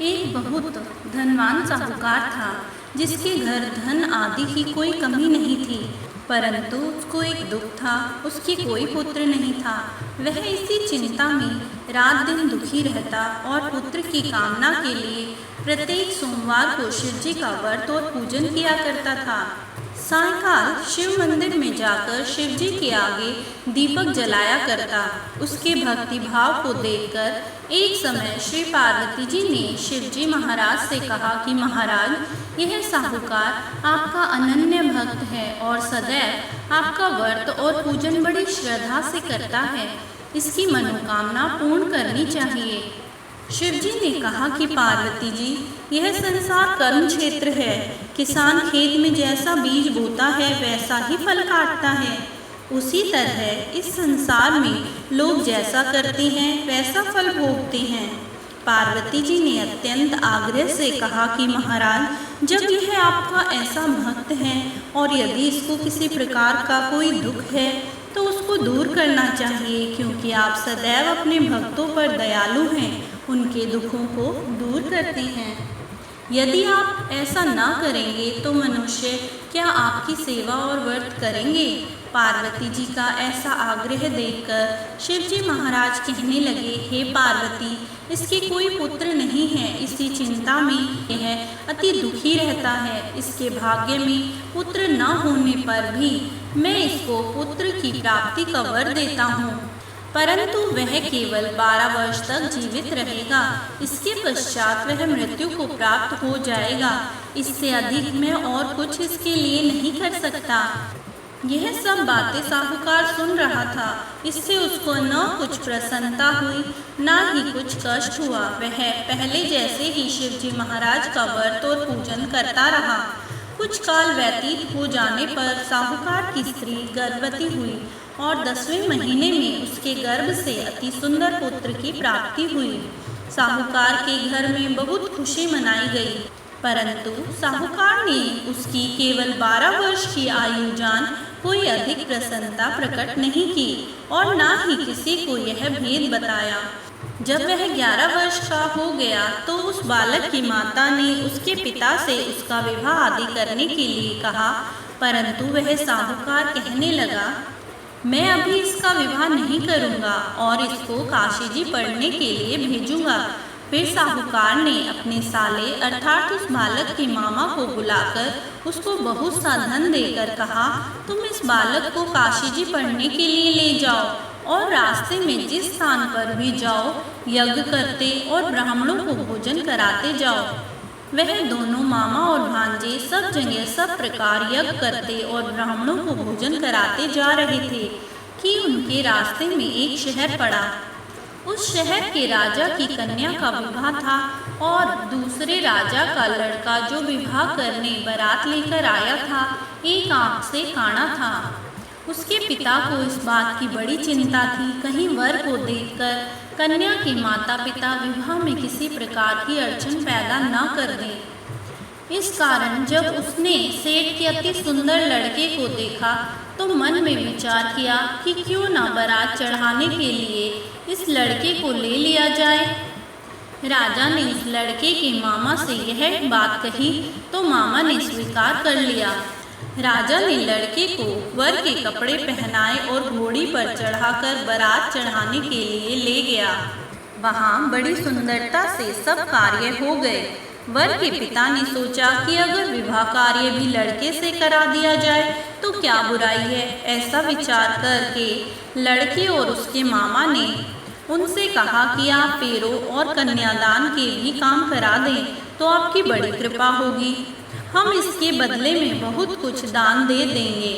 एक बहुत धनवान साहूकार था जिसके घर धन आदि की कोई कमी नहीं थी। परंतु उसको एक दुख था, उसकी कोई पुत्र नहीं था। वह इसी चिंता में रात दिन दुखी रहता और पुत्र की कामना के लिए प्रत्येक सोमवार को शिव जी का व्रत और पूजन किया करता था। सायंकाल शिव मंदिर में जाकर शिव जी के आगे दीपक जलाया करता। उसके भक्ति भाव को देखकर एक समय श्री पार्वती जी ने शिव जी महाराज से कहा कि महाराज, यह साहूकार आपका अनन्य भक्त है और सदैव आपका व्रत और पूजन बड़ी श्रद्धा से करता है। इसकी मनोकामना पूर्ण करनी चाहिए। शिव जी ने कहा कि पार्वती जी, यह संसार कर्म क्षेत्र है। किसान खेत में जैसा बीज बोता है वैसा ही फल काटता है। उसी तरह इस संसार में लोग जैसा करते हैं वैसा फल भोगते हैं। पार्वती जी ने अत्यंत आग्रह से कहा कि महाराज, जब यह आपका ऐसा भक्त है और यदि इसको किसी प्रकार का कोई दुख है तो उसको दूर करना चाहिए, क्योंकि आप सदैव अपने भक्तों पर दयालु हैं, उनके दुखों को दूर करते हैं। यदि आप ऐसा ना करेंगे तो मनुष्य क्या आपकी सेवा और व्रत करेंगे? पार्वती जी का ऐसा आग्रह देखकर शिव जी महाराज कहने लगे, हे पार्वती, इसके कोई पुत्र नहीं है। इसी चिंता में यह अति दुखी रहता है। इसके भाग्य में पुत्र न होने पर भी मैं इसको पुत्र की प्राप्ति का वर देता हूँ, परंतु वह केवल 12 वर्ष तक जीवित रहेगा। इसके पश्चात वह मृत्यु को प्राप्त हो जाएगा। इससे अधिक मैं और कुछ इसके लिए नहीं कर सकता। यह सब बातें साहूकार सुन रहा था। इससे उसको न कुछ प्रसन्नता हुई न ही कुछ कष्ट हुआ। वह पहले जैसे ही शिव जी महाराज का व्रत और पूजन करता रहा। कुछ काल व्यतीत हो जाने पर साहूकार की स्त्री गर्भवती हुई और 10वें महीने में उसके गर्भ से अति सुंदर पुत्र की प्राप्ति हुई। साहूकार के घर में बहुत खुशी मनाई गई, परंतु साहूकार ने उसकी केवल 12 वर्ष की आयु जान कोई अधिक प्रसन्नता प्रकट नहीं की और न ही किसी को यह भेद बताया। जब वह 11 वर्ष का हो गया तो उस बालक की माता ने उसके पिता से उसका विवाह आदि करने के लिए कहा, परंतु वह साहूकार कहने लगा, मैं अभी इसका विवाह नहीं करूँगा और इसको काशी जी पढ़ने के लिए भेजूँगा। फिर साहूकार ने अपने साले अर्थात उस बालक के मामा को बुलाकर उसको बहुत सा धन देकर कहा, तुम इस बालक को काशी जी पढ़ने के लिए ले जाओ और रास्ते में जिस स्थान पर भी जाओ यज्ञ करते और ब्राह्मणों को भोजन कराते जाओ। वह दोनों मामा और भांजे सब जगह सब प्रकार यज्ञ करते और ब्राह्मणों को भोजन कराते जा रहे थे कि उनके रास्ते में एक शहर पड़ा। उस शहर के राजा की कन्या का विवाह था और दूसरे राजा का लड़का जो विवाह करने बारात लेकर आया था एक आंख से काना था। उसके पिता को इस बात की बड़ी चिंता थी, कहीं वर को देखकर कन्या के माता पिता विवाह में किसी प्रकार की अड़चन पैदा न कर दें। इस कारण जब उसने सेठ के अति सुंदर लड़के को देखा तो मन में विचार किया कि क्यों ना बारात चढ़ाने के लिए इस लड़के को ले लिया जाए। राजा ने उस लड़के के मामा से यह बात कही तो मामा ने स्वीकार कर लिया। राजा ने लड़के को वर के कपड़े पहनाए और घोड़ी पर चढ़ाकर बारात चढ़ाने के लिए ले गया। वहाँ बड़ी सुंदरता से सब कार्य हो गए। वर के पिता ने सोचा कि अगर विवाह कार्य भी लड़के से करा दिया जाए तो क्या बुराई है। ऐसा विचार करके लड़के और उसके मामा ने उनसे कहा कि आप फेरों और कन्यादान के भी काम करा दें तो आपकी बड़ी कृपा होगी। हम इसके बदले में बहुत कुछ दान दे देंगे।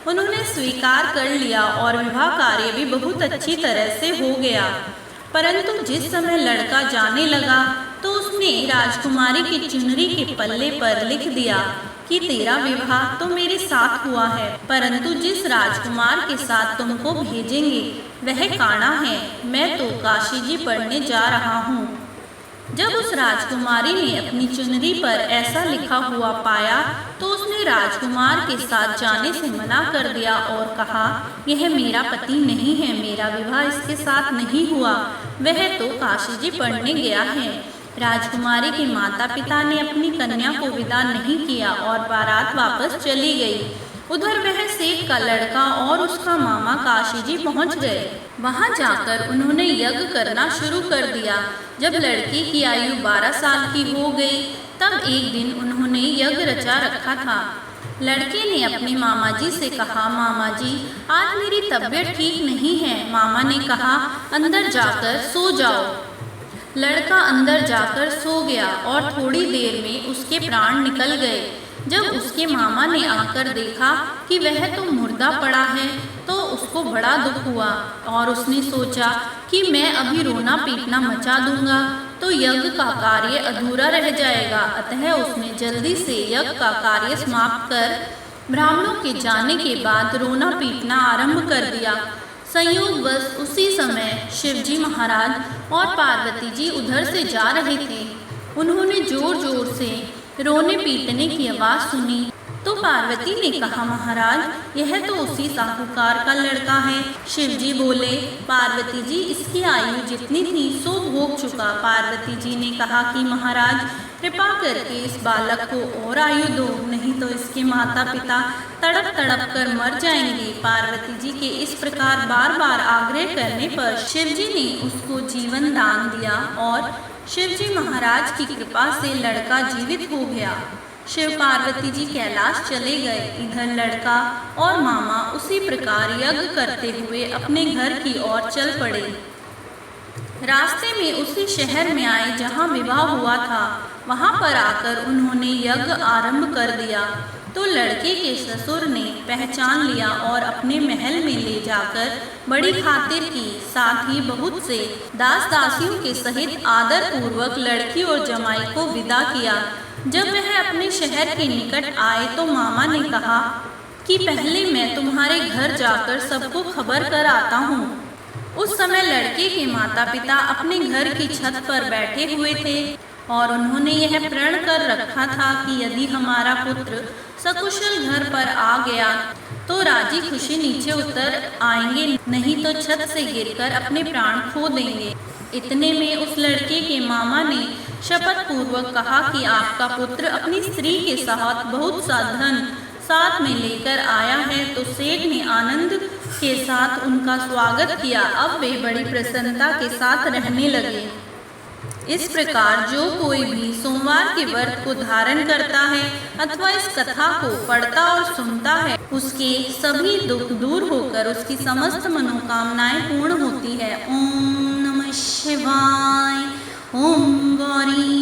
उन्होंने स्वीकार कर लिया और विवाह कार्य भी बहुत अच्छी तरह से हो गया। परंतु जिस समय लड़का जाने लगा तो उसने राजकुमारी की चुनरी के पल्ले पर लिख दिया कि तेरा विवाह तो मेरे साथ हुआ है, परंतु जिस राजकुमार के साथ तुमको भेजेंगे वह काना है। मैं तो काशी जी पढ़ने जा रहा हूँ। जब उस राजकुमारी ने अपनी चुनरी पर ऐसा लिखा हुआ पाया तो उसने राजकुमार के साथ जाने से मना कर दिया और कहा, यह मेरा पति नहीं है, मेरा विवाह इसके साथ नहीं हुआ, वह तो काशी जी पढ़ने गया है। राजकुमारी के माता पिता ने अपनी कन्या को विदा नहीं किया और बारात वापस चली गई। उधर वह सेठ का लड़का और उसका मामा काशी जी पहुंच गए। वहां जाकर उन्होंने यज्ञ करना शुरू कर दिया। जब लड़की की आयु 12 साल की हो गई तब एक दिन उन्होंने यज्ञ रचा रखा था। लड़के ने अपने मामा जी से कहा, मामा जी आज मेरी तबीयत ठीक नहीं है। मामा ने कहा, अंदर जाकर सो जाओ। लड़का अंदर जाकर सो गया और थोड़ी देर में उसके प्राण निकल गए। जब उसके मामा ने आकर देखा कि वह तो मुर्दा पड़ा है तो उसको बड़ा दुख हुआ और उसने सोचा कि मैं अभी रोना पीटना मचा दूंगा तो यज्ञ का कार्य अधूरा रह जाएगा। अतः उसने जल्दी से यज्ञ का कार्य समाप्त कर ब्राह्मणों के जाने के बाद रोना पीटना आरंभ कर दिया। संयोगवश उसी समय शिवजी महाराज और पार्वती जी उधर से जा रहे थे। उन्होंने जोर जोर से रोने पीटने की आवाज़ सुनी तो पार्वती ने कहा, महाराज यह तो उसी साहूकार का लड़का है। शिवजी बोले, पार्वती जी इसकी आयु जितनी थी सो भोग चुका। पार्वती जी ने कहा कि महाराज कृपा करके इस बालक को और आयु दो, नहीं तो इसके माता पिता तड़प तड़प कर मर जाएंगे। पार्वती जी के इस प्रकार बार बार आग्रह करने पर शिवजी ने उसको जीवन दान दिया और शिवजी महाराज की कृपा से लड़का जीवित हो गया। शिव पार्वती जी कैलाश चले गए। इधर लड़का और मामा उसी प्रकार यज्ञ करते हुए अपने घर की ओर चल पड़े। रास्ते में उसी शहर में आए जहाँ विवाह हुआ था। वहाँ पर आकर उन्होंने यज्ञ आरंभ कर दिया तो लड़के के ससुर ने पहचान लिया और अपने महल में ले जाकर बड़ी खातिर की। साथ ही बहुत से दास दासियों के सहित आदर पूर्वक लड़की और जमाई को विदा किया। जब वह अपने शहर के निकट आए तो मामा ने कहा कि पहले मैं तुम्हारे घर जाकर सबको खबर कर आता हूँ। उस समय लड़के के माता पिता अपने घर की छत पर बैठे हुए थे और उन्होंने यह प्रण कर रखा था कि यदि हमारा पुत्र सकुशल घर पर आ गया तो राजी खुशी नीचे उतर आएंगे, नहीं तो छत से गिरकर अपने प्राण खो देंगे। इतने में उस लड़के के मामा ने शपथ पूर्वक कहा कि आपका पुत्र अपनी स्त्री के साथ बहुत सा धन साथ में लेकर आया है। तो सेठ ने आनंद के साथ उनका स्वागत किया। अब वे बड़ी प्रसन्नता के साथ रहने लगे। इस प्रकार जो कोई भी सोमवार के व्रत को धारण करता है अथवा इस कथा को पढ़ता और सुनता है उसके सभी दुख दूर होकर उसकी समस्त मनोकामनाएं पूर्ण होती है। ओम नमः शिवाय। ओम गौरी